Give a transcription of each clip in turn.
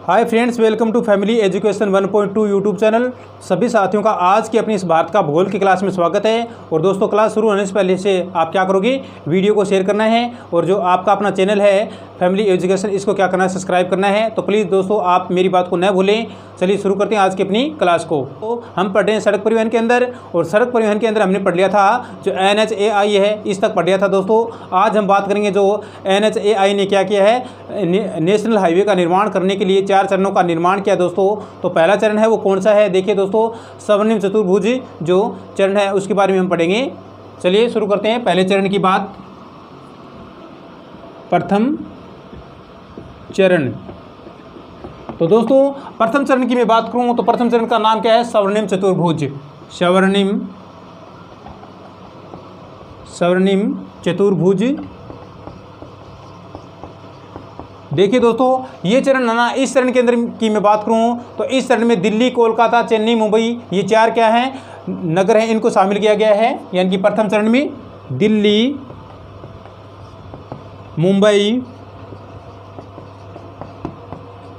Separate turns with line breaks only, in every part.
Hi friends, welcome to family education 1.2 YouTube channel. सभी साथियों का आज की अपनी इस भारत का भूगोल की क्लास में स्वागत है। और दोस्तों, क्लास शुरू होने से पहले से आप क्या करोगे, वीडियो को शेयर करना है और जो आपका अपना चैनल है फैमिली एजुकेशन, इसको क्या करना है, सब्सक्राइब करना है। तो प्लीज़ दोस्तों, आप मेरी बात को न भूलें। चलिए शुरू करते हैं आज की अपनी क्लास को। तो हम पढ़ रहे हैं सड़क परिवहन के अंदर, और सड़क परिवहन के अंदर हमने पढ़ लिया था जो NHAI है, इस तक पढ़ लिया था दोस्तों। आज हम बात करेंगे जो NHAI ने क्या किया है, नेशनल हाईवे का निर्माण करने के लिए 4 चरणों का निर्माण किया दोस्तों। तो पहला चरण है वो कौन सा है, देखिए दोस्तों, स्वर्णिम चतुर्भुज जो चरण है उसके बारे में हम पढ़ेंगे। चलिए शुरू करते हैं पहले चरण की बात। प्रथम चरण। तो दोस्तों, प्रथम चरण की मैं बात करूं तो प्रथम चरण का नाम क्या है, स्वर्णिम चतुर्भुज। स्वर्णिम चतुर्भुज। देखिए दोस्तों, ये चरण है ना, इस चरण के अंदर की मैं बात करूं तो इस चरण में दिल्ली, कोलकाता, चेन्नई, मुंबई, ये 4 क्या हैं, नगर हैं, इनको शामिल किया गया है। यानी कि प्रथम चरण में दिल्ली, मुंबई,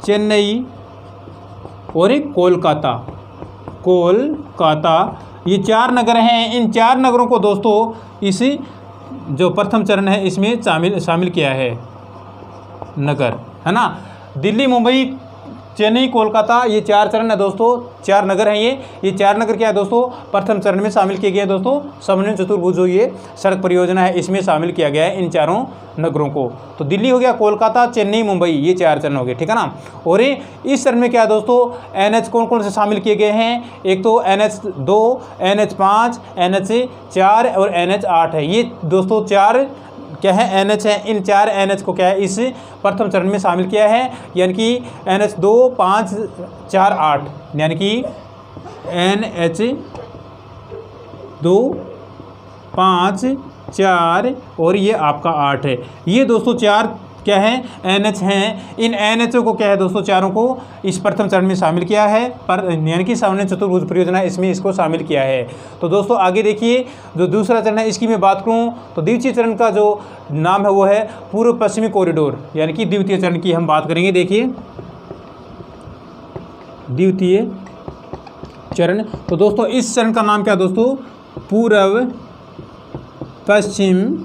चेन्नई और एक कोलकाता, ये 4 नगर हैं। इन 4 नगरों को दोस्तों इस जो प्रथम चरण है इसमें शामिल किया है, नगर, है ना। दिल्ली, मुंबई, चेन्नई, कोलकाता, ये 4 चरण है दोस्तों, 4 नगर हैं। ये 4 नगर क्या है दोस्तों, प्रथम चरण में शामिल किए गए हैं दोस्तों। स्वर्णिम चतुर्भुज जो ये सड़क परियोजना है इसमें शामिल किया गया है इन 4 नगरों को। तो दिल्ली हो गया, कोलकाता, चेन्नई, मुंबई, ये 4 चरण हो गए, ठीक है ना। और इस चरण में क्या है दोस्तों, NH कौन कौन से शामिल किए गए हैं, एक तो NH2, NH5, NH4 और NH8 है। ये दोस्तों 4 क्या है, NH है। इन 4 NH को क्या है, इस प्रथम चरण में शामिल किया है। यानी कि NH2, 5, 4, 8, यानी कि NH2, 5, 4 और ये आपका 8 है। ये दोस्तों 4 क्या है, NH हैं। इन NH को क्या है दोस्तों, चारों को इस प्रथम चरण में शामिल किया है, पर यानी कि स्वर्णिम चतुर्भुज परियोजना इसमें इसको शामिल किया है। तो दोस्तों आगे देखिए, जो दूसरा चरण है इसकी मैं बात करूं तो द्वितीय चरण का जो नाम है वो है पूर्व पश्चिमी कॉरिडोर, यानी कि द्वितीय चरण की हम बात करेंगे। देखिए द्वितीय चरण, तो दोस्तों इस चरण का नाम क्या है दोस्तों, पूर्व पश्चिम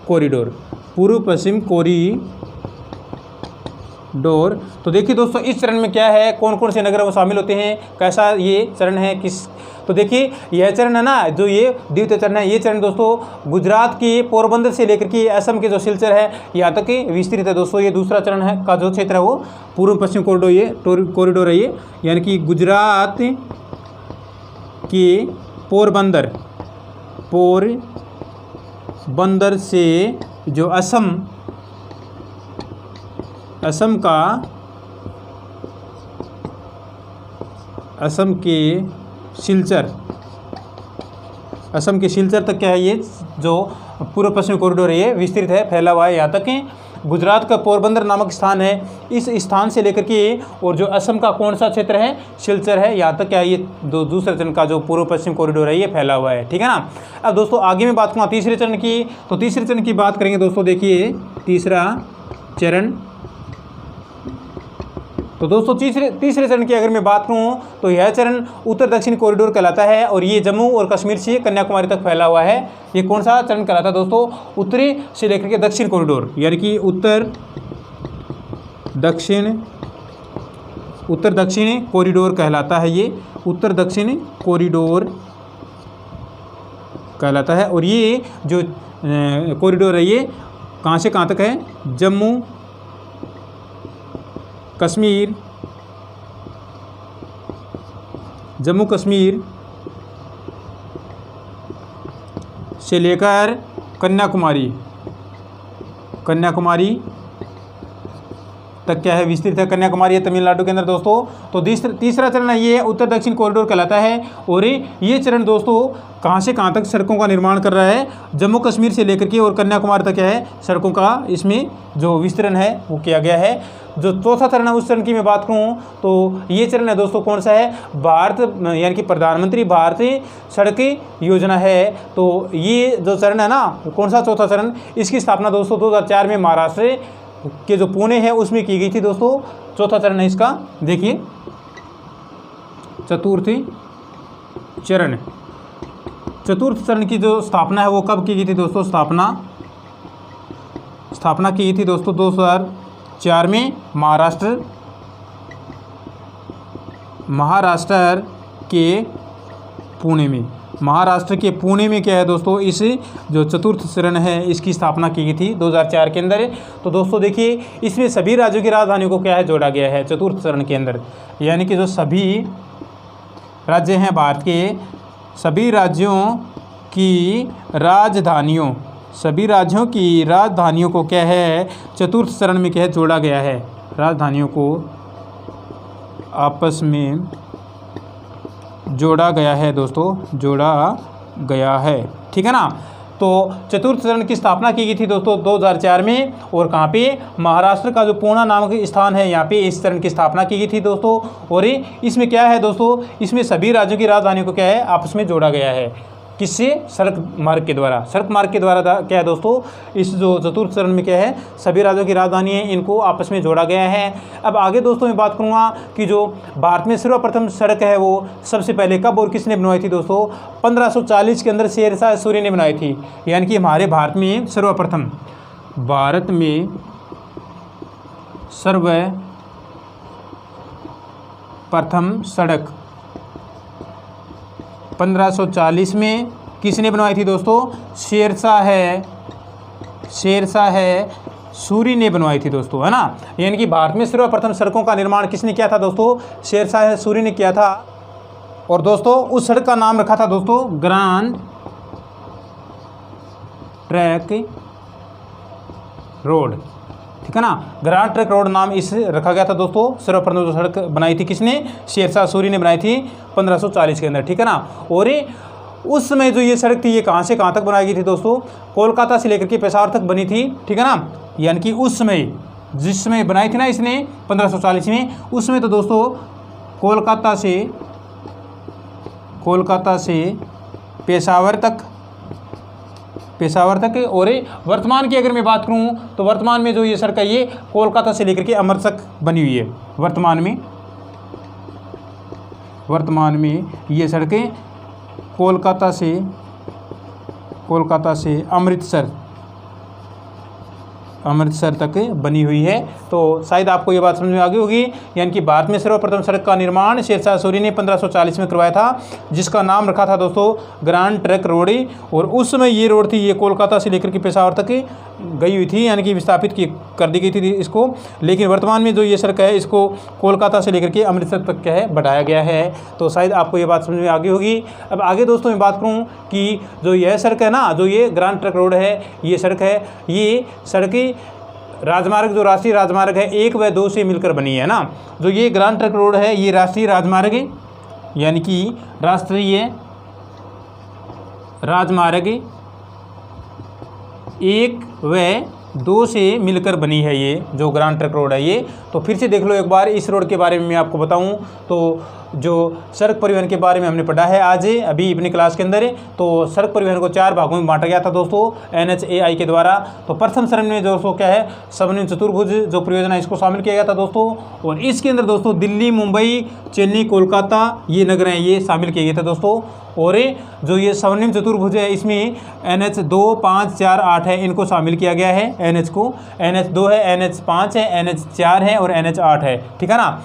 कॉरिडोर, पूर्व पश्चिम कॉरिडोर। तो देखिए दोस्तों, इस चरण में क्या है, कौन कौन से नगर वो शामिल होते हैं, कैसा ये चरण है, तो देखिए यह चरण है ना, जो ये द्वितीय चरण है, ये चरण दोस्तों गुजरात के पोरबंदर से लेकर के असम के जो सिलचर है यहाँ तक विस्तृत है दोस्तों। ये दूसरा चरण है का जो क्षेत्र है वो पूर्व पश्चिम कॉरिडोर है ये, यानी कि गुजरात के पोरबंदर से जो असम के सिलचर तक क्या है, ये जो पूर्व पश्चिमी कॉरिडोर है ये विस्तृत है, फैला हुआ है। यहाँ तक गुजरात का पोरबंदर नामक स्थान है, इस स्थान से लेकर के और जो असम का कौन सा क्षेत्र है, सिलचर है, यहाँ तक क्या है, ये दूसरे चरण का जो पूर्व पश्चिम कॉरिडोर है ये फैला हुआ है, ठीक है ना। अब दोस्तों आगे मैं बात करूँ तीसरे चरण की, तो तीसरे चरण की बात करेंगे दोस्तों। देखिए तीसरा चरण, तो दोस्तों तीसरे चरण की अगर मैं बात करूं तो यह चरण उत्तर दक्षिण कॉरिडोर कहलाता है, और ये जम्मू और कश्मीर से कन्याकुमारी तक फैला हुआ है। ये कौन सा चरण कहलाता है दोस्तों, उत्तरी से लेकर के दक्षिण कॉरिडोर, यानी कि उत्तर दक्षिण कॉरिडोर कहलाता है। ये उत्तर दक्षिण कॉरिडोर कहलाता है। और ये जो कॉरिडोर है ये कहाँ से कहाँ तक है, जम्मू कश्मीर से लेकर कन्याकुमारी तक क्या है विस्तृत है। कन्याकुमारी है तमिलनाडु के अंदर दोस्तों। तो तीसरा चरण है ये उत्तर दक्षिण कॉरिडोर कहलाता है। और ये चरण दोस्तों कहाँ से कहाँ तक सड़कों का निर्माण कर रहा है, जम्मू कश्मीर से लेकर के और कन्याकुमारी तक क्या है सड़कों का इसमें जो विस्तरण है वो किया गया है। जो चौथा चरण है उस चरण की मैं बात करूँ तो ये चरण है दोस्तों कौन सा है, भारत यानी कि प्रधानमंत्री भारतीय सड़क योजना है। तो ये जो चरण है ना कौन सा चौथा चरण, इसकी स्थापना दोस्तों 2004 में महाराष्ट्र के जो पुणे है उसमें की गई थी दोस्तों। चौथा चरण है इसका, देखिए चतुर्थ चरण की जो स्थापना है वो कब की गई थी दोस्तों, स्थापना की गई थी दोस्तों 2004 में महाराष्ट्र के पुणे में क्या है दोस्तों इस जो चतुर्थ चरण है इसकी स्थापना की गई थी 2004 के अंदर। तो दोस्तों देखिए इसमें सभी राज्यों की राजधानियों को क्या है जोड़ा गया है चतुर्थ चरण के अंदर, यानी कि जो सभी राज्य हैं भारत के सभी राज्यों की राजधानियों को क्या है चतुर्थ चरण में क्या है जोड़ा गया है, राजधानियों को आपस में जोड़ा गया है दोस्तों, जोड़ा गया है, ठीक है ना। तो चतुर्थ चरण की स्थापना की गई थी दोस्तों 2004 में। और कहाँ पे, महाराष्ट्र का जो पूना नामक स्थान है यहाँ पे इस चरण की स्थापना की गई थी दोस्तों। और इसमें क्या है दोस्तों, इसमें सभी राज्यों की राजधानियों को क्या है आपस में जोड़ा गया है, किससे, सड़क मार्ग के द्वारा क्या है दोस्तों इस जो चतुर्थ चरण में क्या है सभी राज्यों की राजधानी है इनको आपस में जोड़ा गया है। अब आगे दोस्तों मैं बात करूँगा कि जो भारत में सर्वप्रथम सड़क है वो सबसे पहले कब और किसने बनवाई थी दोस्तों, 1540 के अंदर शेरशाह सूरी ने बनाई थी। यानी कि हमारे भारत में सर्वप्रथम सड़क 1540 में किसने बनवाई थी दोस्तों, शेरशाह सूरी ने बनवाई थी दोस्तों, है ना। यानी कि भारत में सर्वप्रथम सड़कों का निर्माण किसने किया था दोस्तों, शेरशाह सूरी ने किया था। और दोस्तों उस सड़क का नाम रखा था दोस्तों ग्रांड ट्रैक रोड, ठीक है ना। ग्रांड ट्रैक रोड नाम इस रखा गया था दोस्तों। सर्वप्रथम जो सड़क बनाई थी किसने, शेरशाह सूरी ने बनाई थी 1540 के अंदर, ठीक है ना। और उस समय जो ये सड़क थी ये कहाँ से कहाँ तक बनाई गई थी दोस्तों, कोलकाता से लेकर के पेशावर तक बनी थी, ठीक है ना। यानी कि उस समय जिस समय बनाई थी ना इसने 1540 में, उस समय तो दोस्तों कोलकाता से पेशावर तक। और वर्तमान की अगर मैं बात करूं तो वर्तमान में जो ये सड़क है ये कोलकाता से लेकर के अमृतसर तक बनी हुई है। वर्तमान में ये सड़कें कोलकाता से अमृतसर तक बनी हुई है। तो शायद आपको ये बात समझ में आ गई होगी। यानी कि भारत में सर्वप्रथम सड़क का निर्माण शेरशाह सूरी ने 1540 में करवाया था, जिसका नाम रखा था दोस्तों ग्रांड ट्रैक रोड। और उस समय ये रोड थी ये कोलकाता से लेकर के पेशावर तक गई हुई थी, यानी कि विस्थापित कर दी गई थी इसको। लेकिन वर्तमान में जो ये सड़क है इसको कोलकाता से लेकर के अमृतसर तक क्या है बढ़ाया गया है। तो शायद आपको ये बात समझ में आ गई होगी। अब आगे दोस्तों मैं बात करूँ कि जो यह सड़क है ना, जो ये ग्रांड ट्रैक रोड है, ये सड़क है, ये सड़क राजमार्ग जो राष्ट्रीय राजमार्ग है 1 व 2 से मिलकर बनी है ना। जो ये ग्रांड ट्रैक रोड है ये राष्ट्रीय राजमार्ग यानी कि राष्ट्रीय राजमार्ग 1 व 2 से मिलकर बनी है ये जो ग्रांड ट्रैक रोड है ये। तो फिर से देख लो एक बार इस रोड के बारे में मैं आपको बताऊं तो जो सड़क परिवहन के बारे में हमने पढ़ा है आज अभी अपनी क्लास के अंदर। तो सड़क परिवहन को 4 भागों में बांटा गया था दोस्तों NHAI के द्वारा। तो प्रथम चरण में दोस्तों क्या है स्वर्णिम चतुर्भुज जो परियोजना इसको शामिल किया गया था दोस्तों। और इसके अंदर दोस्तों दिल्ली, मुंबई, चेन्नई, कोलकाता ये नगर हैं ये शामिल किए गए थे दोस्तों। और जो ये स्वर्णिम चतुर्भुज है इसमें NH 2, 5, 4, 8 है, इनको शामिल किया गया है। NH को NH 2 है, NH 5 है, NH 4 है और NH 8 है, ठीक है ना।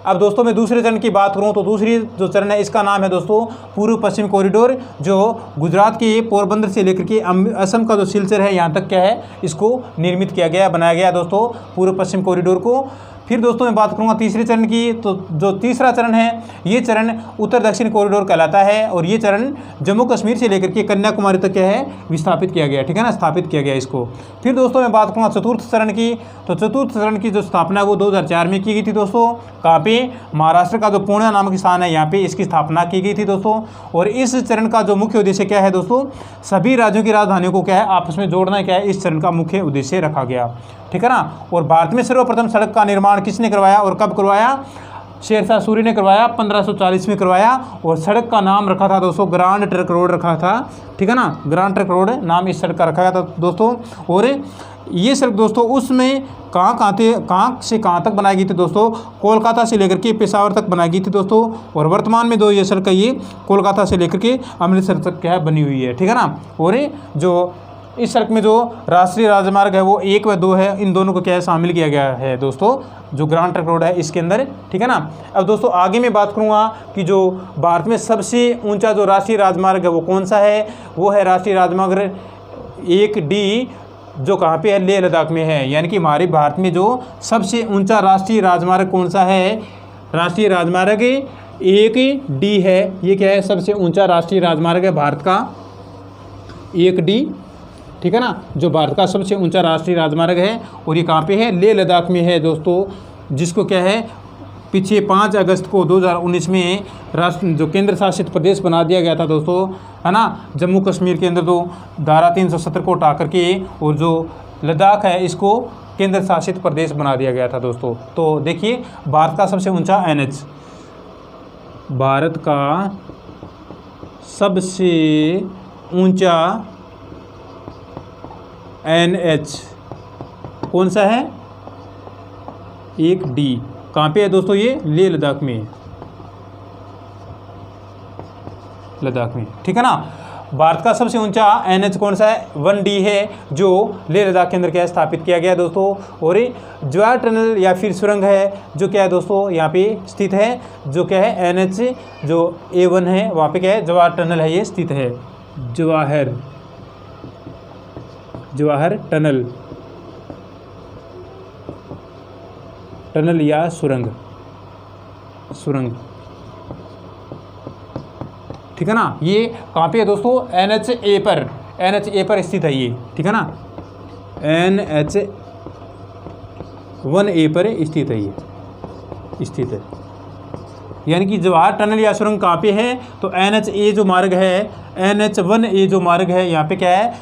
अब दोस्तों मैं दूसरे चरण की बात करूं तो दूसरी जो चरण है इसका नाम है दोस्तों पूर्व पश्चिम कॉरिडोर, जो गुजरात के पोरबंदर से लेकर के असम का जो सिलचर है यहाँ तक क्या है इसको निर्मित किया गया, बनाया गया दोस्तों पूर्व पश्चिम कॉरिडोर को। फिर दोस्तों मैं बात करूंगा तीसरे चरण की, तो जो तीसरा चरण है ये चरण उत्तर दक्षिण कॉरिडोर कहलाता है, और ये चरण जम्मू कश्मीर से लेकर के कन्याकुमारी तक क्या है विस्थापित किया गया, ठीक है ना, स्थापित किया गया इसको। फिर दोस्तों मैं बात करूँगा चतुर्थ चरण की, तो चतुर्थ चरण की जो स्थापना है वो 2004 में की गई थी दोस्तों। कहाँ पे? महाराष्ट्र का जो पूर्णिया नामक स्थान है यहाँ पे इसकी स्थापना की गई थी दोस्तों। और इस चरण का जो मुख्य उद्देश्य क्या है दोस्तों, सभी राज्यों की राजधानियों को क्या है आपस में जोड़ना क्या है इस चरण का मुख्य उद्देश्य रखा गया, ठीक है ना। और भारत में सर्वप्रथम सड़क का निर्माण किसने करवाया और कब करवाया? शेरशाह सूरी ने करवाया, 1540 में करवाया। और सड़क का नाम रखा था दोस्तों ग्रांड ट्रक रोड रखा था, ठीक है ना, ग्रांड ट्रक रोड नाम इस सड़क का रखा गया था दोस्तों। और ये सड़क दोस्तों उसमें कहाँ से कहाँ तक बनाई गई थी दोस्तों? कोलकाता से लेकर के पेशावर तक बनाई गई थी दोस्तों। और वर्तमान में ये सड़क है ये कोलकाता से लेकर के अमृतसर तक क्या है बनी हुई है, ठीक है ना। और जो इस सड़क में जो राष्ट्रीय राजमार्ग है वो 1 व 2 है, इन दोनों को क्या है शामिल किया गया है दोस्तों, जो ग्रांड ट्रक रोड है इसके अंदर, ठीक है ना। अब दोस्तों आगे मैं बात करूँगा कि जो भारत में सबसे ऊंचा जो राष्ट्रीय राजमार्ग है वो कौन सा है, वो है राष्ट्रीय राजमार्ग 1D, जो कहाँ पे है? लेह लद्दाख में है। यानी कि हमारे भारत में जो सबसे ऊंचा राष्ट्रीय राजमार्ग कौन सा है? राष्ट्रीय राजमार्ग 1D है। ये क्या है? सबसे ऊंचा राष्ट्रीय राजमार्ग है भारत का 1D, ठीक है ना, जो भारत का सबसे ऊंचा राष्ट्रीय राजमार्ग है। और ये कहाँ पे है? लेह लद्दाख में है दोस्तों, जिसको क्या है पीछे 5 अगस्त को 2019 में राष्ट्र जो केंद्र शासित प्रदेश बना दिया गया था दोस्तों, है ना। जम्मू कश्मीर के अंदर तो धारा 370 को हटा करके और जो लद्दाख है इसको केंद्र शासित प्रदेश बना दिया गया था दोस्तों। तो देखिए भारत का सबसे ऊंचा NH, भारत का सबसे ऊंचा NH कौन सा है? 1D। कहाँ पे है दोस्तों? ये लेह लद्दाख में, लद्दाख में, ठीक है ना। भारत का सबसे ऊंचा NH कौन सा है? 1D है, जो लेह लद्दाख के अंदर क्या है स्थापित किया गया है दोस्तों। और जवाहर टनल या फिर सुरंग है जो क्या है दोस्तों यहाँ पे स्थित है, जो क्या है NH जो A1 है वहाँ पे क्या है जवाहर टनल है ये स्थित है, जवाहर टनल या सुरंग, ठीक है ना। ये कहाँ पे है दोस्तों? NH-A पर स्थित है ये, ठीक है ना, NH-1A पर स्थित है ये, स्थित है। यानी कि जवाहर टनल या सुरंग कहाँ पे है? तो NH-A जो मार्ग है, NH-1A जो मार्ग है यहाँ पे क्या है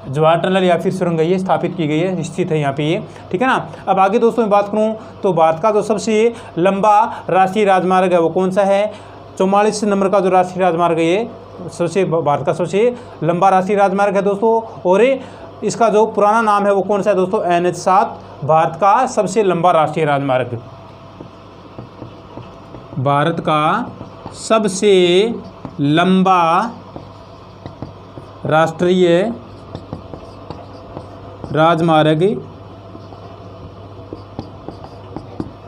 जवाहर टनल या फिर सुरंग ये स्थापित की गई है, स्थित है यहाँ पे ये, ठीक है ना। अब आगे दोस्तों मैं बात करूँ तो भारत का जो सबसे लंबा राष्ट्रीय राजमार्ग है वो कौन सा है? 44 नंबर का जो राष्ट्रीय राजमार्ग है ये सबसे भारत का सबसे लंबा राष्ट्रीय राजमार्ग है दोस्तों। और इसका जो पुराना नाम है वो कौन सा है दोस्तों? NH-7, भारत का सबसे लंबा राष्ट्रीय राजमार्ग, भारत का सबसे लंबा राष्ट्रीय राजमार्ग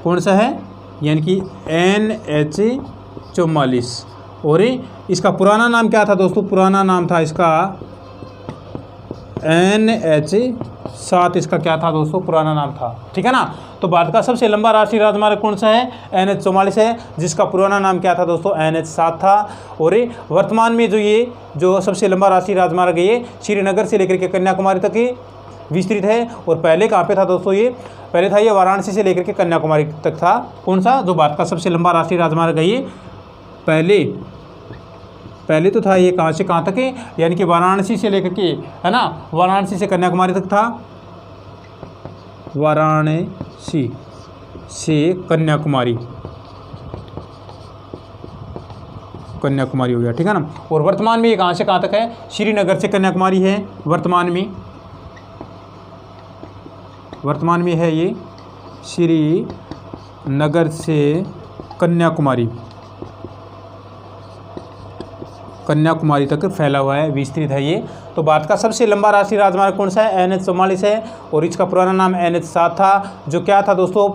कौन सा है? यानी कि NH-44। और इसका पुराना नाम क्या था दोस्तों? पुराना नाम था इसका NH-7, इसका क्या था दोस्तों? पुराना नाम था, ठीक है ना। तो भारत का सबसे लंबा राष्ट्रीय राजमार्ग कौन सा है? NH-44 है, जिसका पुराना नाम क्या था दोस्तों? NH-7 था। और वर्तमान में जो सबसे लंबा राष्ट्रीय राजमार्ग है ये श्रीनगर से लेकर के कन्याकुमारी तक ही विस्तृत है। और पहले कहाँ पे था दोस्तों? ये पहले था ये वाराणसी से लेकर के कन्याकुमारी तक था। कौन सा? जो भारत का सबसे लंबा राष्ट्रीय राजमार्ग है ये पहले तो था ये कहाँ से कहाँ तक है? यानी कि वाराणसी से लेकर के, है ना, वाराणसी से कन्याकुमारी तक था, वाराणसी से कन्याकुमारी हो गया, ठीक है ना। और वर्तमान में ये कहाँ से कहाँ तक है? श्रीनगर से कन्याकुमारी है वर्तमान में है ये श्रीनगर से कन्याकुमारी तक फैला हुआ है, विस्तृत है ये। तो भारत का सबसे लंबा राष्ट्रीय राजमार्ग कौन सा है? NH-44 है। और इसका पुराना नाम NH-7 था, जो क्या था दोस्तों?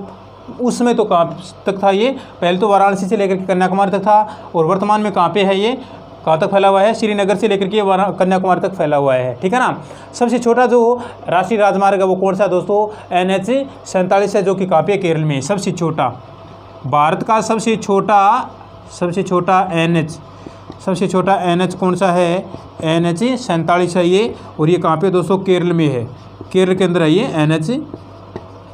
उसमें तो कहाँ तक था ये? पहले तो वाराणसी से लेकर के कन्याकुमारी तक था। और वर्तमान में कहाँ पे है ये? कहाँ तक फैला हुआ है, श्रीनगर से लेकर के कन्याकुमारी तक फैला हुआ है, ठीक है ना। सबसे छोटा जो राष्ट्रीय राजमार्ग है वो कौन सा है दोस्तों, NH-47 है, जो कि कहाँ पे, केरल में। सबसे छोटा भारत का सबसे छोटा NH कौन सा है, NH-47 है ये, और ये कहाँ पे दोस्तों, केरल में है, केरल के अंदर है ये NH,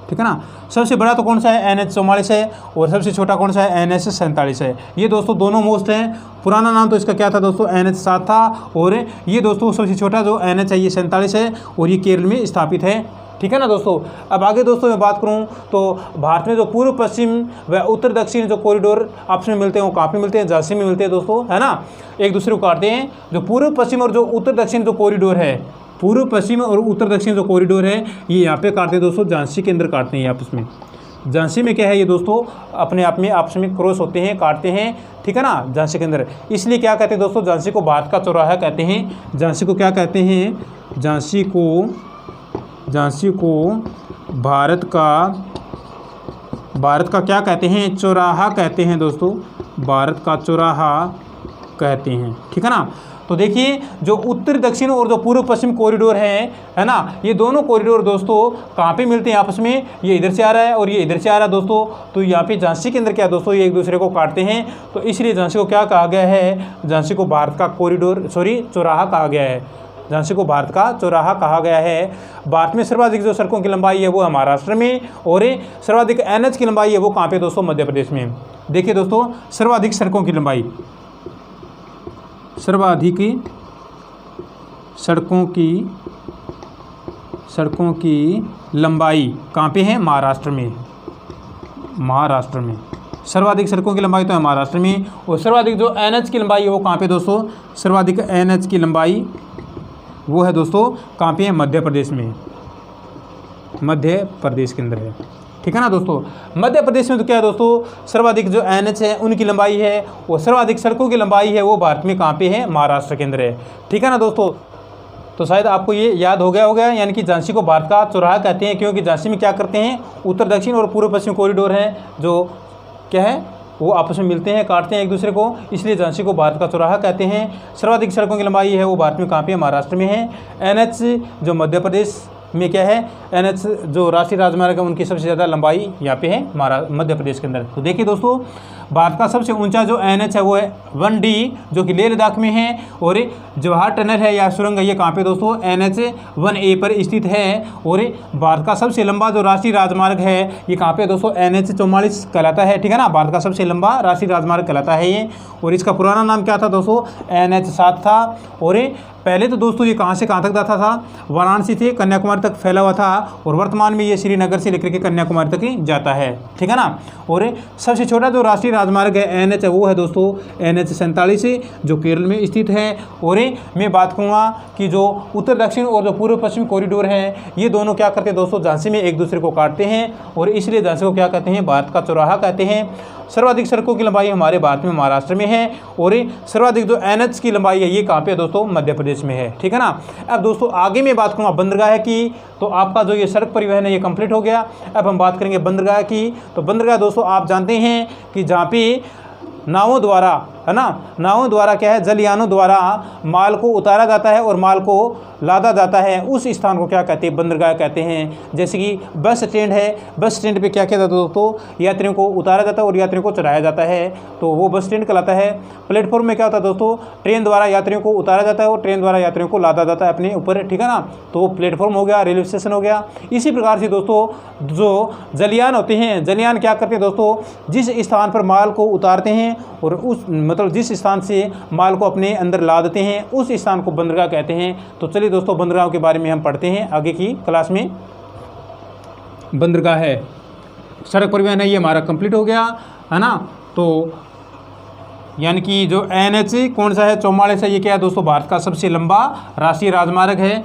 ठीक है ना। सबसे बड़ा तो कौन सा है, NH-44 है, और सबसे छोटा कौन सा है, NH-47 है। ये दोस्तों दोनों मोस्ट हैं। पुराना नाम तो इसका क्या था दोस्तों, NH-7 था, और ये दोस्तों सबसे छोटा जो NH है ये 47 है, और ये केरल में स्थापित है, ठीक है ना दोस्तों। अब आगे दोस्तों मैं बात करूं तो भारत में जो पूर्व पश्चिम व उत्तर दक्षिण जो कॉरिडोर आपस में मिलते हैं वो कहाँ पे मिलते हैं, झांसी में मिलते हैं दोस्तों, है ना। एक दूसरे को काटते हैं। जो पूर्व पश्चिम और जो उत्तर दक्षिण जो कॉरिडोर है, पूर्व पश्चिम और उत्तर दक्षिण जो कॉरिडोर है, ये यहाँ पे काटते हैं दोस्तों, झांसी के अंदर काटते हैं आपस में। झांसी में क्या है ये दोस्तों, अपने आप में आपस में क्रॉस होते हैं, काटते हैं, ठीक है ना, झांसी के अंदर। इसलिए क्या कहते हैं दोस्तों, झांसी को भारत का चौराहा कहते हैं। झांसी को क्या कहते हैं, झांसी को भारत का क्या कहते हैं, चौराहा कहते हैं दोस्तों, भारत का चौराहा कहते हैं, ठीक है ना। तो देखिए जो उत्तर दक्षिण और जो पूर्व पश्चिम कॉरिडोर है ना, ये दोनों कॉरिडोर दोस्तों कहाँ पे मिलते हैं आपस में, ये इधर से आ रहा है और ये इधर से आ रहा है दोस्तों। तो यहाँ पे झांसी के अंदर क्या दोस्तों, ये एक दूसरे को काटते हैं, तो इसलिए झांसी को क्या कहा गया है, झांसी को भारत का चौराहा कहा गया है। झांसी को भारत का चौराहा कहा गया है। भारत में सर्वाधिक जो सड़कों की लंबाई है वो है महाराष्ट्र में, और सर्वाधिक NH की लंबाई है वो कहाँ पे दोस्तों, मध्य प्रदेश में। देखिए दोस्तों सर्वाधिक सड़कों की लंबाई कहाँ पे है, महाराष्ट्र में। सर्वाधिक सड़कों की लंबाई तो है महाराष्ट्र में, और सर्वाधिक जो NH की लंबाई है वो कहाँ पे दोस्तों, सर्वाधिक NH की लंबाई वो है दोस्तों कहाँ पे है, मध्य प्रदेश में, मध्य प्रदेश के अंदर है, ठीक है ना दोस्तों। मध्य प्रदेश में तो क्या है दोस्तों, सर्वाधिक जो NH है उनकी लंबाई है, और सर्वाधिक सड़कों की लंबाई है वो भारत में कहाँ पे है, महाराष्ट्र के अंदर है, ठीक है ना दोस्तों। तो शायद आपको ये याद हो गया होगा, यानी कि झांसी को भारत का चौराहा कहते हैं, क्योंकि झांसी में क्या करते हैं, उत्तर दक्षिण और पूर्व पश्चिम कॉरिडोर हैं जो क्या है वो आपस में मिलते हैं, काटते हैं एक दूसरे को, इसलिए झांसी को भारत का चौराहा कहते हैं। सर्वाधिक सड़कों की लंबाई है वो भारत में कहाँ पे है, महाराष्ट्र में है। NH जो मध्य प्रदेश में क्या है, NH जो राष्ट्रीय राजमार्ग है उनकी सबसे ज़्यादा लंबाई यहाँ पे है मध्य प्रदेश के अंदर। तो देखिए दोस्तों भारत का सबसे ऊंचा जो NH है वो है 1D जो कि लेह लद्दाख में है, और जवाहर टनल है या सुरंग है ये कहाँ पे दोस्तों, NH-1A पर स्थित है। और भारत का सबसे लंबा जो राष्ट्रीय राजमार्ग है ये कहाँ पे दोस्तों, NH-44 कहलाता है, ठीक है ना। भारत का सबसे लंबा राष्ट्रीय राजमार्ग कहलाता है ये, और इसका पुराना नाम क्या था दोस्तों, NH-7 था। और पहले तो दोस्तों ये कहाँ से कहाँ तक जाता था, वाराणसी से कन्याकुमारी तक फैला हुआ था, और वर्तमान में ये श्रीनगर से लेकर के कन्याकुमारी तक ही जाता है, ठीक है ना। और सबसे छोटा जो राष्ट्रीय राजमार्ग है NH है वो है दोस्तों NH-47 जो केरल में स्थित है। और मैं बात करूँगा कि जो उत्तर दक्षिण और जो पूर्व पश्चिम कॉरिडोर हैं ये दोनों क्या करते हैं दोस्तों, झांसी में एक दूसरे को काटते हैं, और इसलिए झांसी को क्या कहते हैं, भारत का चौराहा कहते हैं। सर्वाधिक सड़कों की लंबाई हमारे भारत में महाराष्ट्र में है, और सर्वाधिक जो NH की लंबाई है ये कहाँ पे है दोस्तों, मध्य प्रदेश में है, ठीक है ना। अब दोस्तों आगे मैं बात करूँगा बंदरगाह की, तो आपका जो ये सड़क परिवहन है ये कंप्लीट हो गया। अब हम बात करेंगे बंदरगाह की। तो बंदरगाह दोस्तों आप जानते हैं कि जहाँ पे नावों द्वारा, है ना, नावों द्वारा क्या है, जलयानों द्वारा माल को उतारा जाता है और माल को लादा जाता है, उस स्थान को क्या कहते हैं, बंदरगाह कहते हैं। जैसे कि बस स्टैंड है, बस स्टैंड पे क्या किया जाता है दोस्तों, यात्रियों को उतारा जाता है और यात्रियों को चढ़ाया जाता है, तो वो बस स्टैंड कहलाता है। प्लेटफॉर्म में क्या होता है दोस्तों, ट्रेन द्वारा यात्रियों को उतारा जाता है और ट्रेन द्वारा यात्रियों को लादा जाता है अपने ऊपर, ठीक है ना। तो वो प्लेटफॉर्म हो गया, रेलवे स्टेशन हो गया। इसी प्रकार से दोस्तों जो जलयान होते हैं, जलयान क्या करते हैं दोस्तों, जिस स्थान पर माल को उतारते हैं और उस मतलब जिस स्थान से माल को अपने अंदर ला देते हैं उस स्थान को बंदरगाह कहते हैं। तो चलिए दोस्तों बंदरगाह के बारे में हम पढ़ते हैं आगे की क्लास में। बंदरगाह है, सड़क परिवहन है, ये हमारा कंप्लीट हो गया, है ना। तो यानी कि जो NH कौन सा है, 44 है, ये क्या है दोस्तों, भारत का सबसे लंबा राष्ट्रीय राजमार्ग है।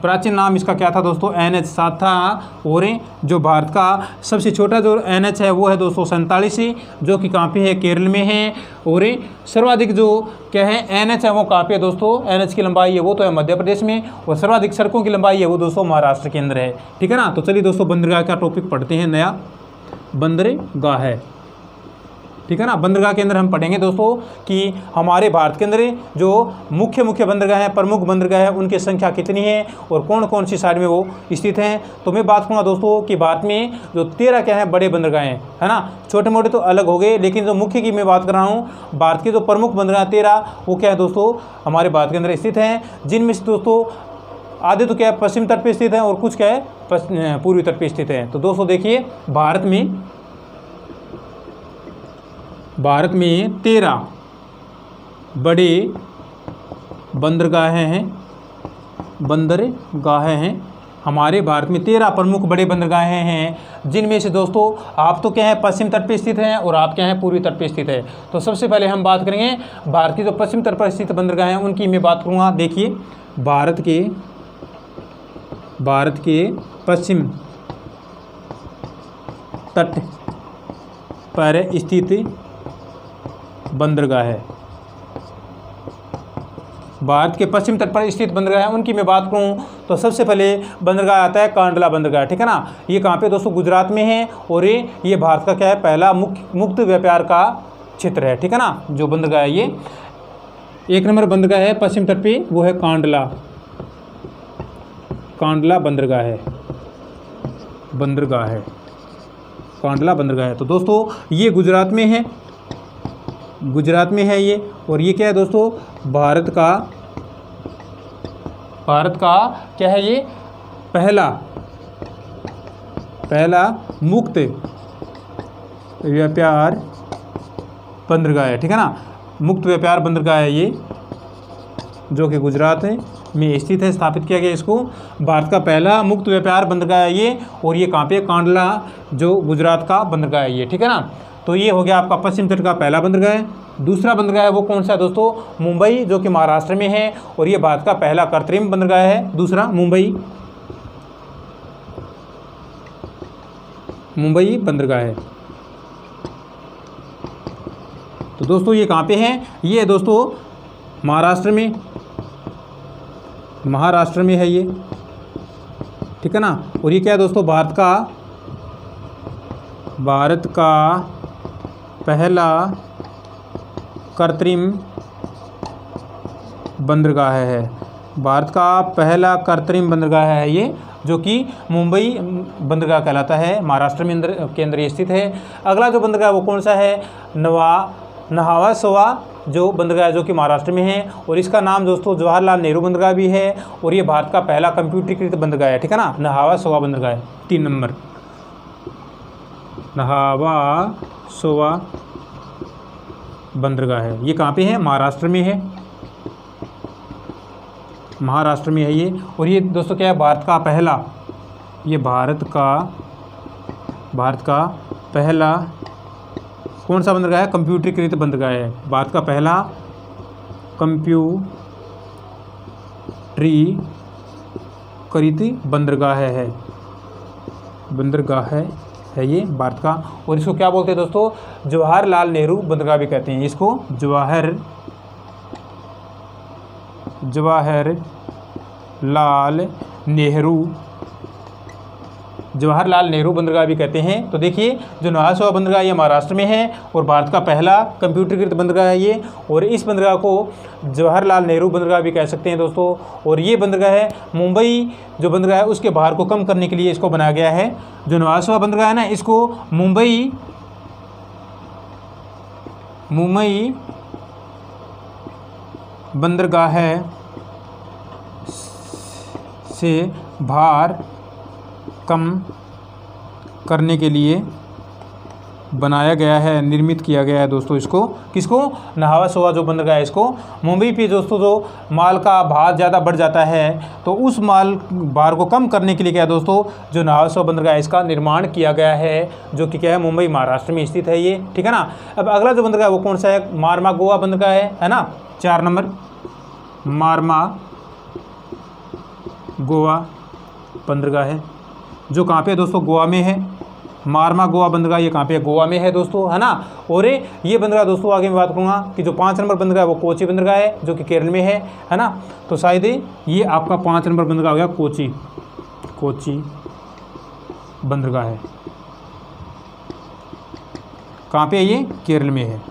प्राचीन नाम इसका क्या था दोस्तों, NH-7 था। और जो भारत का सबसे छोटा जो NH है वो है दोस्तों 47 जो कि कहाँ पे है, केरल में है। और सर्वाधिक जो क्या है NH है वो कहाँ पे है दोस्तों, NH की लंबाई है वो तो है मध्य प्रदेश में, और सर्वाधिक सड़कों की लंबाई है वो दोस्तों महाराष्ट्र के अंदर है, ठीक है ना। तो चलिए दोस्तों बंदरगाह का टॉपिक पढ़ते हैं, नया बंदरगाह है, ठीक है ना। बंदरगाह के अंदर हम पढ़ेंगे दोस्तों कि हमारे भारत के अंदर जो मुख्य बंदरगाह हैं, प्रमुख बंदरगाह हैं, उनकी संख्या कितनी है और कौन कौन सी साइड में वो स्थित हैं। तो मैं बात करूँगा दोस्तों कि भारत में जो 13 क्या है बड़े बंदरगाह हैं, है ना। छोटे मोटे तो अलग हो गए, लेकिन जो मुख्य की मैं बात कर रहा हूँ, भारत के जो प्रमुख बंदरगाह 13 वो क्या है दोस्तों हमारे भारत के अंदर स्थित हैं, जिनमें से दोस्तों आधे तो क्या है पश्चिम तट पे स्थित हैं और कुछ क्या है पूर्वी तट पे स्थित हैं। तो दोस्तों देखिए भारत में 13 बड़े बंदरगाह हैं। हमारे भारत में 13 प्रमुख बड़े बंदरगाह हैं, जिनमें से दोस्तों आप तो क्या है पश्चिम तट पे स्थित हैं और आप क्या है पूर्वी तट पे स्थित है। तो सबसे पहले हम बात करेंगे भारत की जो पश्चिम तट पर स्थित बंदरगाह हैं उनकी मैं बात करूँगा। देखिए भारत के पश्चिम तट पर स्थित बंदरगाह है। भारत के पश्चिम तट पर स्थित बंदरगाह है उनकी मैं बात करूं तो सबसे पहले बंदरगाह आता है कांडला बंदरगाह, ठीक है ना। ये कहाँ पे दोस्तों गुजरात में है और ये भारत का क्या है पहला मुक्त व्यापार का क्षेत्र है, ठीक है ना। जो बंदरगाह है ये 1 नंबर बंदरगाह है पश्चिम तट पे, वो है कांडला बंदरगाह है। तो दोस्तों ये गुजरात में है ये, और ये क्या है दोस्तों भारत का क्या है ये पहला मुक्त व्यापार बंदरगाह है, ठीक है ना। मुक्त व्यापार बंदरगाह है ये, जो कि गुजरात में स्थित है। स्थापित किया गया इसको, भारत का पहला मुक्त व्यापार बंदरगाह है ये, और ये कहाँ पे कांडला जो गुजरात का बंदरगाह है ये, ठीक है ना। तो ये हो गया आपका पश्चिम तट का पहला बंदरगाह है। दूसरा बंदरगाह है वो कौन सा है दोस्तों मुंबई, जो कि महाराष्ट्र में है, और ये भारत का पहला कृत्रिम बंदरगाह है। दूसरा मुंबई बंदरगाह है। तो दोस्तों ये कहाँ पे है, ये है दोस्तों महाराष्ट्र में है ये, ठीक है ना। और ये क्या है दोस्तों भारत का पहला कृत्रिम बंदरगाह है। भारत का पहला कृत्रिम बंदरगाह है ये, जो कि मुंबई बंदरगाह कहलाता है, महाराष्ट्र में के अंदर स्थित है। अगला जो बंदरगाह वो कौन सा है नहावा सोवा जो बंदरगाह जो कि महाराष्ट्र में है, और इसका नाम दोस्तों जवाहरलाल नेहरू बंदरगाह भी है, और ये भारत का पहला कंप्यूटरीकृत बंदरगाह है, ठीक है ना। नहावा सोवा बंदरगाह 3 नंबर नहावा सोवा बंदरगाह है। ये कहाँ पे है, महाराष्ट्र में है, ये। और ये दोस्तों क्या है भारत का पहला कौन सा बंदरगाह है, कंप्यूटरीकृत बंदरगाह है। भारत का पहला कंप्यूटरीकृत बंदरगाह है ये भारत का। और इसको क्या बोलते हैं दोस्तों जवाहरलाल नेहरू बंदरगाह भी कहते हैं इसको, जवाहरलाल नेहरू बंदरगाह भी कहते हैं। तो देखिए जो नहावा सोवा बंदरगाह ये महाराष्ट्र में है और भारत का पहला कंप्यूटरीकृत बंदरगाह है ये, और इस बंदरगाह को जवाहरलाल नेहरू बंदरगाह भी कह सकते हैं दोस्तों। और ये बंदरगाह है मुंबई जो बंदरगाह है उसके भार को कम करने के लिए इसको बनाया गया है। जो नहावा सोवा बंदरगाह है ना, इसको मुंबई बंदरगाह से भार कम करने के लिए बनाया गया है, निर्मित किया गया है दोस्तों इसको। किसको, नहावा सोवा जो बंदरगाह है इसको। मुंबई पे दोस्तों जो माल का भार ज़्यादा बढ़ जाता है तो उस माल भार को कम करने के लिए क्या है दोस्तों जो नहावा सोवा बंदरगाह है इसका निर्माण किया गया है, जो कि क्या है मुंबई महाराष्ट्र में स्थित है ये, ठीक है ना। अब अगला जो बंदरगाह है वो कौन सा है, मारमा गोवा बंदरगाह है ना। 4 नंबर मारमा गोवा बंदरगाह है, जो कहाँ पे दोस्तों गोवा में है। मारमा गोवा बंदरगाह ये कहाँ पे है, गोवा में है दोस्तों, है ना। और ये बंदरगाह दोस्तों आगे मैं बात करूँगा कि जो 5 नंबर बंदरगाह है वो कोची बंदरगाह है, जो कि केरल में है ना। तो शायद ये आपका 5 नंबर बंदरगाह हो गया कोची बंदरगाह है। कहाँ पे है ये? केरल में है।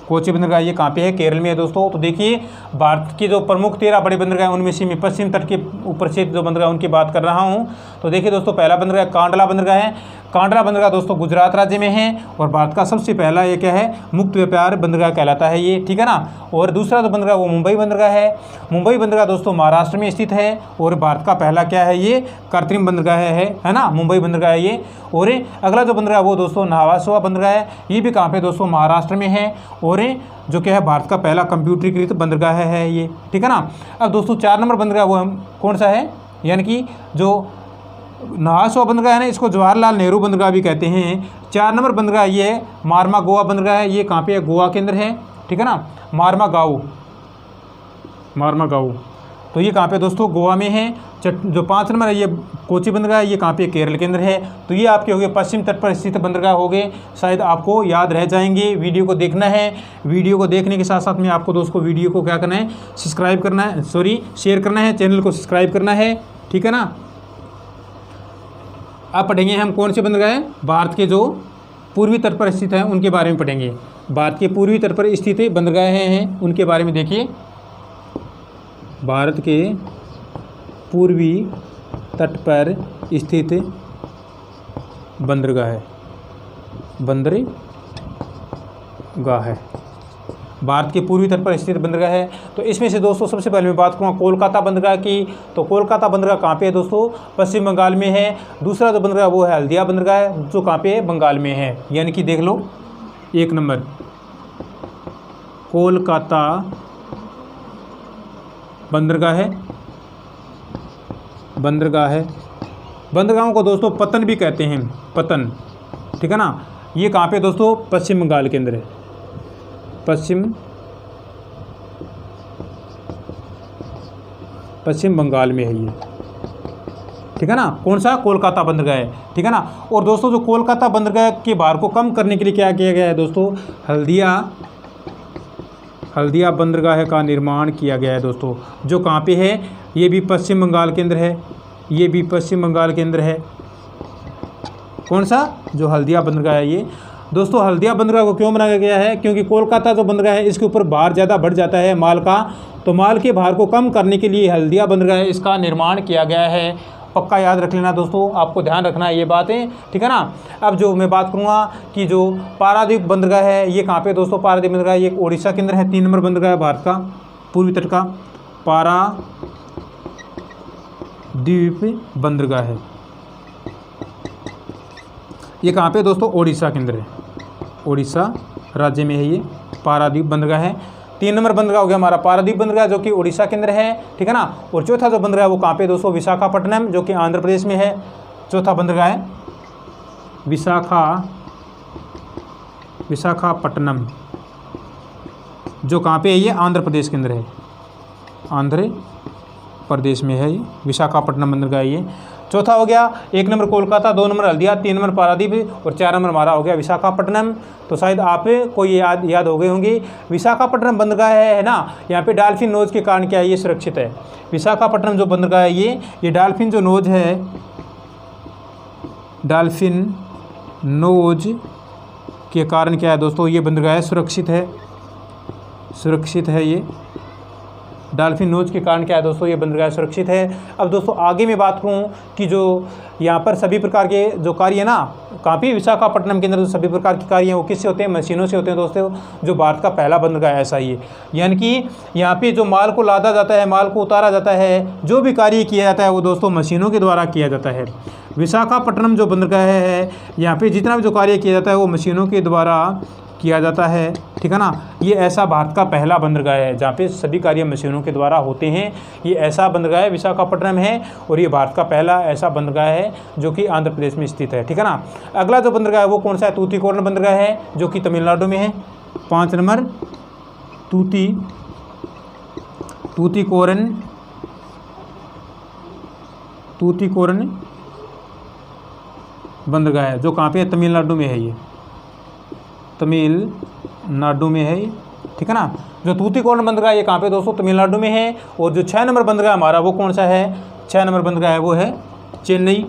कोची बंदरगाह ये कहाँ पे है? केरल में है दोस्तों। तो देखिए भारत की जो प्रमुख 13 बड़े बंदरगाह हैं उनमें से मैं पश्चिम तट के ऊपर से जो बंदरगाह उनकी बात कर रहा हूँ। तो देखिए दोस्तों, पहला बंदरगाह कांडला बंदरगाह है। कांडला बंदरगाह दोस्तों गुजरात राज्य में है और भारत का सबसे पहला ये क्या है? मुक्त व्यापार बंदरगाह कहलाता है ये, ठीक है ना। और दूसरा जो बंदरगाह वो मुंबई बंदरगाह है। मुंबई बंदरगाह दोस्तों महाराष्ट्र में स्थित है और भारत का पहला क्या है? ये कृत्रिम बंदरगाह है ना, मुंबई बंदरगाह है ये। और अगला जो बंदरगाह वो दोस्तों नवासवा बंदरगाह है। ये भी कहाँ पे दोस्तों? महाराष्ट्र में है और जो क्या है भारत का पहला कंप्यूटरीकृत बंदरगाह है ये, ठीक है ना। अब दोस्तों 4 नंबर बंदरगाह वो कौन सा है? यानी कि जो नवासवा बंदरगाह है ना, इसको जवाहरलाल नेहरू बंदरगाह भी कहते हैं। 4 नंबर बंदरगाह ये मार्मा गोवा बंदरगाह है। ये कहाँ पे है? गोवा के अंदर है, ठीक है ना। मार्मा गाँव तो ये कहाँ पे दोस्तों? गोवा में है। जो 5 नंबर है ये कोची बंदरगाह है। ये कहाँ पे? केरल के अंदर है। तो ये आपके हो गए पश्चिम तट पर स्थित बंदरगाह हो गए, शायद आपको याद रह जाएंगे। वीडियो को देखना है। वीडियो को देखने के साथ साथ में आपको दोस्तों वीडियो को क्या करना है? सब्सक्राइब करना है, शेयर करना है, चैनल को सब्सक्राइब करना है, ठीक है ना। अब पढ़ेंगे हम कौन से बंदरगाह हैं? भारत के जो पूर्वी तट पर स्थित हैं उनके बारे में पढ़ेंगे। भारत के पूर्वी तट पर स्थित बंदरगाह हैं उनके बारे में देखिए। भारत के पूर्वी तट पर स्थित बंदरगाह है। भारत के पूर्वी तट पर स्थित बंदरगाह है। तो इसमें से दोस्तों सबसे पहले मैं बात करूँगा कोलकाता बंदरगाह की। तो कोलकाता बंदरगाह कहाँ पे है दोस्तों? पश्चिम बंगाल में है। दूसरा जो बंदरगाह वो है हल्दिया बंदरगाह है, जो कहाँ पे है? बंगाल में है। यानी कि देख लो 1 नंबर कोलकाता बंदरगाह है। बंदरगाहों को दोस्तों पतन भी कहते हैं, पतन, ठीक है ना। ये कहाँ पे दोस्तों? पश्चिम बंगाल के अंदर है। पश्चिम बंगाल में है ये, ठीक है ना। कौन सा? कोलकाता बंदरगाह है, ठीक है ना। और दोस्तों जो कोलकाता बंदरगाह के भार को कम करने के लिए क्या किया गया है दोस्तों? हल्दिया बंदरगाह का निर्माण किया गया है दोस्तों, जो कहाँ पे है? ये भी पश्चिम बंगाल के अंदर है। कौन सा? जो हल्दिया बंदरगाह है ये। दोस्तों हल्दिया बंदरगाह को क्यों बनाया गया है? क्योंकि कोलकाता जो बंदरगाह है इसके ऊपर भार ज़्यादा बढ़ जाता है माल का। तो माल के भार को कम करने के लिए हल्दिया बंदरगाह इसका निर्माण किया गया है। पक्का याद रख लेना दोस्तों, आपको ध्यान रखना है ये बातें, ठीक है ना। अब जो मैं बात करूँगा कि जो पारादीप बंदरगाह है ये कहाँ पे दोस्तों? पारादीप बंदरगाह ये उड़ीसा के अंदर है। 3 नंबर बंदरगाह है भारत का पूर्वी तट का, पारादीप बंदरगाह है। ये कहाँ पे दोस्तों? ओडिशा के अंदर है, ओडिशा राज्य में है ये पारादीप बंदरगाह है। 3 नंबर बंदरगाह हो गया हमारा पारादीप बंदरगाह, जो कि उड़ीसा के अंदर है, ठीक है ना। और चौथा जो बंदरगाह है वो कहाँ पे दोस्तों? विशाखापट्टनम, जो कि आंध्र प्रदेश में है। चौथा बंदरगाह है विशाखापट्टनम, जो कहाँ पे है? ये आंध्र प्रदेश के अंदर है, आंध्र प्रदेश में है ये विशाखापट्टनम बंदरगाह ये। चौथा हो गया 1 number Kolkata, 2 number Haldia, 3 number Paradip और 4 नंबर हमारा हो गया विशाखापट्टनम। तो शायद आप को ये याद हो गए होंगे। विशाखापट्टनम बंदरगाह है ना, यहाँ पे डॉल्फिन नोज के कारण क्या है? ये सुरक्षित है। विशाखापट्टनम जो बंदरगाह है ये डॉल्फिन जो नोज है, डॉल्फिन नोज के कारण क्या है दोस्तों? ये बंदरगाह सुरक्षित है ये डॉल्फिन नोज के कारण क्या है दोस्तों? ये बंदरगाह सुरक्षित है। अब दोस्तों आगे मैं बात करूँ कि जो यहाँ पर सभी प्रकार के जो कार्य है ना, काफ़ी विशाखापट्टनम के अंदर जो सभी प्रकार के कार्य हैं वो किससे होते हैं? मशीनों से होते हैं दोस्तों। जो भारत का पहला बंदरगाह ऐसा ही है, यानी कि यहाँ पे जो माल को लादा जाता है, माल को उतारा जाता है, जो भी कार्य किया जाता है वो दोस्तों मशीनों के द्वारा किया जाता है। विशाखापट्टनम जो बंदरगाह है यहाँ पे जितना भी जो कार्य किया जाता है वो मशीनों के द्वारा किया जाता है, ठीक है ना। ये ऐसा भारत का पहला बंदरगाह है जहाँ पे सभी कार्य मशीनों के द्वारा होते हैं। ये ऐसा बंदरगाह है, विशाखापट्टनम है, और ये भारत का पहला ऐसा बंदरगाह है जो कि आंध्र प्रदेश में स्थित है, ठीक है ना। अगला जो बंदरगाह है वो कौन सा है? तूतीकोरन बंदरगाह है, जो कि तमिलनाडु में है। 5 नंबर तूतीकोरन बंदरगाह है, जो कहाँ पे है? तमिलनाडु में है, ये तमिलनाडु में है, ठीक है ना। जो तूतीकोरन बंदरगाह ये कहाँ पे दोस्तों? तमिलनाडु में है। और जो 6 नंबर बंदरगाह हमारा वो कौन सा है? 6 नंबर बंदरगाह है वो है चेन्नई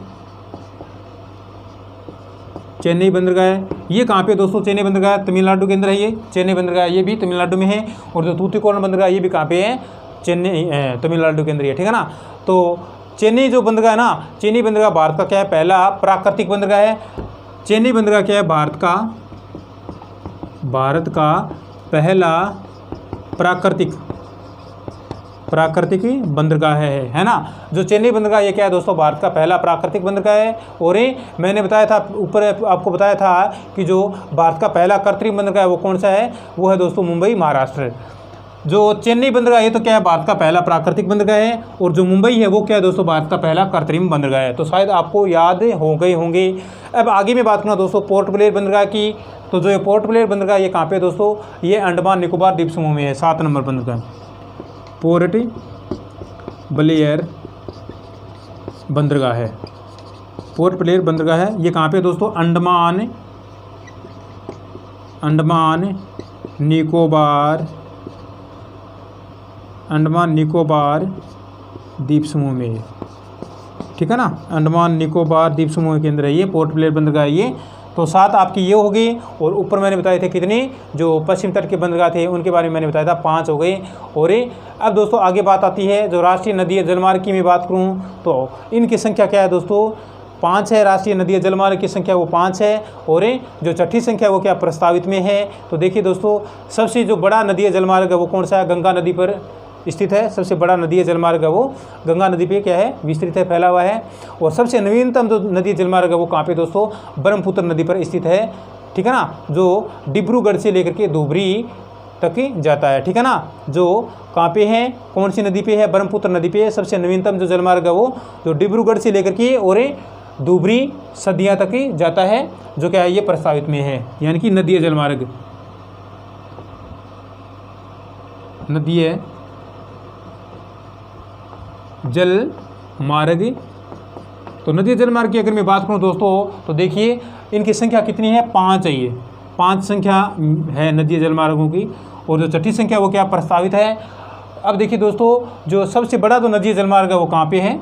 चेन्नई बंदरगाह है, ये कहाँ पे दोस्तों चेन्नई बंदरगाह तमिलनाडु के अंदर है। ये चेन्नई बंदरगाह ये भी तमिलनाडु में है। और जो तूतीकोरन बंदरगाह ये भी कहाँ पे है, चेन्नई तमिलनाडु के अंदर है, ठीक है ना। तो चेन्नई जो बंदरगाह है ना, चेन्नई बंदरगाह भारत का क्या है, पहला प्राकृतिक बंदरगाह है। चेन्नई बंदरगाह क्या है, भारत का पहला प्राकृतिक बंदरगाह है ना। जो चेन्नई बंदरगाह ये क्या है दोस्तों, भारत का पहला प्राकृतिक बंदरगाह है। और ये मैंने बताया था ऊपर, आपको बताया था कि जो भारत का पहला कृत्रिम बंदरगाह है वो कौन सा है, वो है दोस्तों मुंबई, महाराष्ट्र। जो चेन्नई बंदरगाह है तो क्या है, भारत का पहला प्राकृतिक बंदरगाह है। और जो मुंबई है वो क्या है दोस्तों, भारत का पहला कृत्रिम बंदरगाह है। तो शायद आपको याद हो गए होंगे। अब आगे मैं बात करूँ दोस्तों पोर्ट ब्लेयर बंदरगाह की। तो जो ये पोर्ट ब्लेयर बंदरगाह ये कहाँ पे दोस्तों, ये अंडमान निकोबार द्वीप समूह में है, 7 नंबर बंदरगाह पोर्ट ब्लेयर बंदरगाह है। पोर्ट ब्लेयर बंदरगाह है, ये कहाँ पे दोस्तों, अंडमान निकोबार द्वीप समूह में है, ठीक है ना। अंडमान निकोबार द्वीप समूह के अंदर है ये पोर्ट ब्लेयर बंदरगाह ये। तो 7 आपकी ये हो गई। और ऊपर मैंने बताए थे कितने, जो पश्चिम तट के बंदरगाह थे उनके बारे में मैंने बताया था 5 हो गए। और अब दोस्तों आगे बात आती है, जो राष्ट्रीय नदी जलमार्ग की मैं बात करूं तो इनकी संख्या क्या है दोस्तों, 5 है। राष्ट्रीय नदी जलमार्ग की संख्या वो 5 है। और जो छठी संख्या वो क्या प्रस्तावित में है। तो देखिए दोस्तों, सबसे जो बड़ा नदी जलमार्ग है वो कौन सा है, गंगा नदी पर स्थित है। सबसे बड़ा नदी जलमार्ग है वो गंगा नदी पे क्या है, विस्तृत है, फैला हुआ है। और सबसे नवीनतम जो नदी जलमार्ग है वो कहाँ पे दोस्तों, ब्रह्मपुत्र नदी पर स्थित है, ठीक है ना। जो डिब्रूगढ़ से लेकर के धुबरी तक जाता है, ठीक है ना। जो कहाँ पे है, कौन सी नदी पे है, ब्रह्मपुत्र नदी पे। सबसे नवीनतम जो जलमार्ग है वो जो डिब्रूगढ़ से लेकर के और धुबरी सदिया तक जाता है, जो क्या है ये प्रस्तावित में है, यानी कि नदी जलमार्ग, नदी जल मार्ग। तो नदी जल मार्ग की अगर मैं बात करूं दोस्तों, तो देखिए इनकी संख्या कितनी है, 5 है। ये 5 संख्या है नदी जल मार्गों की। और जो छठी संख्या वो क्या प्रस्तावित है। अब देखिए दोस्तों, जो सबसे बड़ा जो नदी जल मार्ग है वो कहाँ पे है,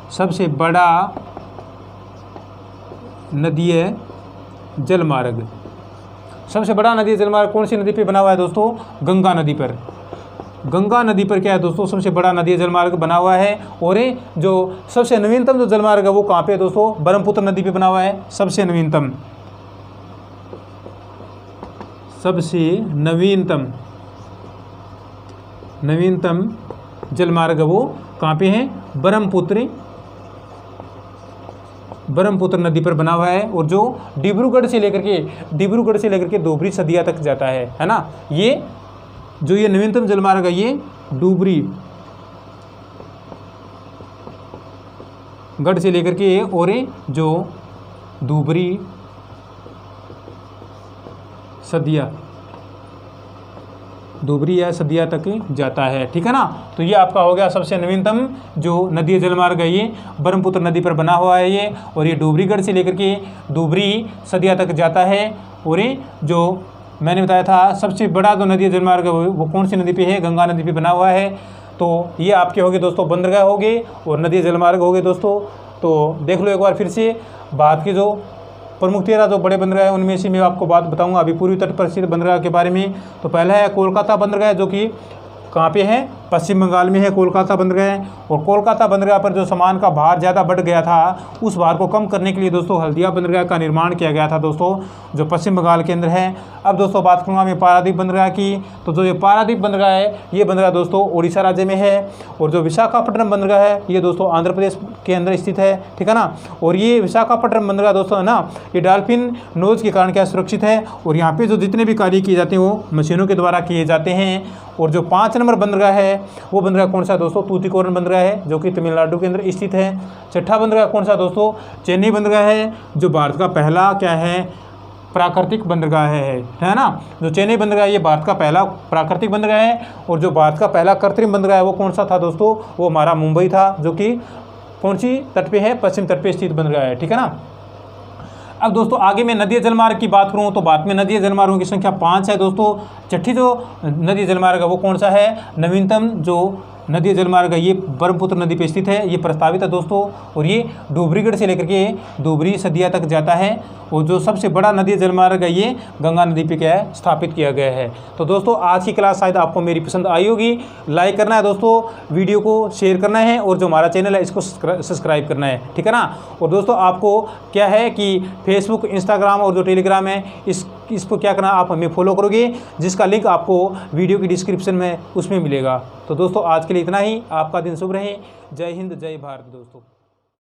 सबसे बड़ा नदी जल मार्ग, सबसे बड़ा नदी जल मार्ग कौन सी नदी पे बना हुआ है दोस्तों, गंगा नदी पर। गंगा नदी पर क्या है दोस्तों, सबसे बड़ा नदी जलमार्ग बना हुआ है। और जो सबसे नवीनतम जो जलमार्ग है वो कहाँ पे है दोस्तों, ब्रह्मपुत्र नदी पे बना हुआ है। सबसे नवीनतम जलमार्ग वो कहाँ पे है, ब्रह्मपुत्र नदी पर बना हुआ है। और जो डिब्रूगढ़ से लेकर के धुबरी सदिया तक जाता है ना। ये जो ये नवीनतम जलमार्ग है ये डुबरी गढ़ से लेकर के और जो धुबरी सदिया तक जाता है, ठीक है ना। तो ये आपका हो गया सबसे नवीनतम जो नदी जलमार्ग है, ये ब्रह्मपुत्र नदी पर बना हुआ है ये। और ये डुबरीगढ़ से लेकर के धुबरी सदिया तक जाता है। और ये जो मैंने बताया था सबसे बड़ा जो नदी जलमार्ग है वो कौन सी नदी पे है, गंगा नदी पे बना हुआ है। तो ये आपके हो गए दोस्तों बंदरगाह हो गए और नदी जलमार्ग हो गए दोस्तों। तो देख लो एक बार फिर से भारत के जो प्रमुख 13 जो बड़े बंदरगाह हैं उनमें से मैं आपको बात बताऊंगा अभी पूर्वी तट पर स्थित बंदरगाह के बारे में। तो पहला है कोलकाता बंदरगाह, जो कि कहाँ पे है, पश्चिम बंगाल में है कोलकाता बंदरगाह। और कोलकाता बंदरगाह पर जो सामान का भार ज़्यादा बढ़ गया था उस भार को कम करने के लिए दोस्तों हल्दिया बंदरगाह का निर्माण किया गया था दोस्तों, जो पश्चिम बंगाल के अंदर है। अब दोस्तों बात करूँगा मैं पारादीप बंदरगाह की। तो जो ये पारादीप बंदरगाह है ये बंदरगाह दोस्तों उड़ीसा राज्य में है। और जो विशाखापट्टनम बंदरगाह है ये दोस्तों आंध्र प्रदेश के अंदर स्थित है, ठीक है ना। और ये विशाखापट्टनम बंदरगाह दोस्तों है ना, ये डॉल्फिन नोज के कारण क्या सुरक्षित है। और यहाँ पे जो जितने भी कार्य किए जाते हैं वो मशीनों के द्वारा किए जाते हैं। और जो 5 नंबर बंदरगाह है वो बंदरगाह कौन सा दोस्तों, तूतीकोरन बंदरगाह है, जो कि तमिलनाडु के अंदर स्थित है। छठा बंदरगाह कौन सा दोस्तों, चेन्नई बंदरगाह है, जो भारत का पहला क्या है, प्राकृतिक बंदरगाह है ना। जो चेन्नई बंदरगाह ये भारत का पहला प्राकृतिक बंदरगाह है। और जो भारत का पहला कृत्रिम बंदरगाह है वो कौन सा था दोस्तों, वो हमारा मुंबई था, जो कि कौन सी तट पे है, पश्चिम तट पे स्थित बंदरगाह है, ठीक है ना। अब दोस्तों आगे मैं नदी जलमार्ग की बात करूं तो भारत में नदी जलमार्गों की संख्या 5 है दोस्तों। छठी जो नदी जलमार्ग है वो कौन सा है, नवीनतम जो नदी जलमार्ग है ये ब्रह्मपुत्र नदी पे स्थित है, ये प्रस्तावित है दोस्तों। और ये डुब्रीगढ़ से लेकर के धुबरी सदिया तक जाता है। और जो सबसे बड़ा नदी जलमार्ग है ये गंगा नदी पे क्या है, स्थापित किया गया है। तो दोस्तों आज की क्लास शायद आपको मेरी पसंद आई होगी। लाइक करना है दोस्तों, वीडियो को शेयर करना है, और जो हमारा चैनल है इसको सब्सक्राइब करना है, ठीक है ना। और दोस्तों आपको क्या है कि फेसबुक, इंस्टाग्राम और जो टेलीग्राम है इसको क्या करना, आप हमें फॉलो करोगे, जिसका लिंक आपको वीडियो की डिस्क्रिप्शन में उसमें मिलेगा। तो दोस्तों आज के लिए इतना ही। आपका दिन शुभ रहे। जय हिंद, जय भारत दोस्तों।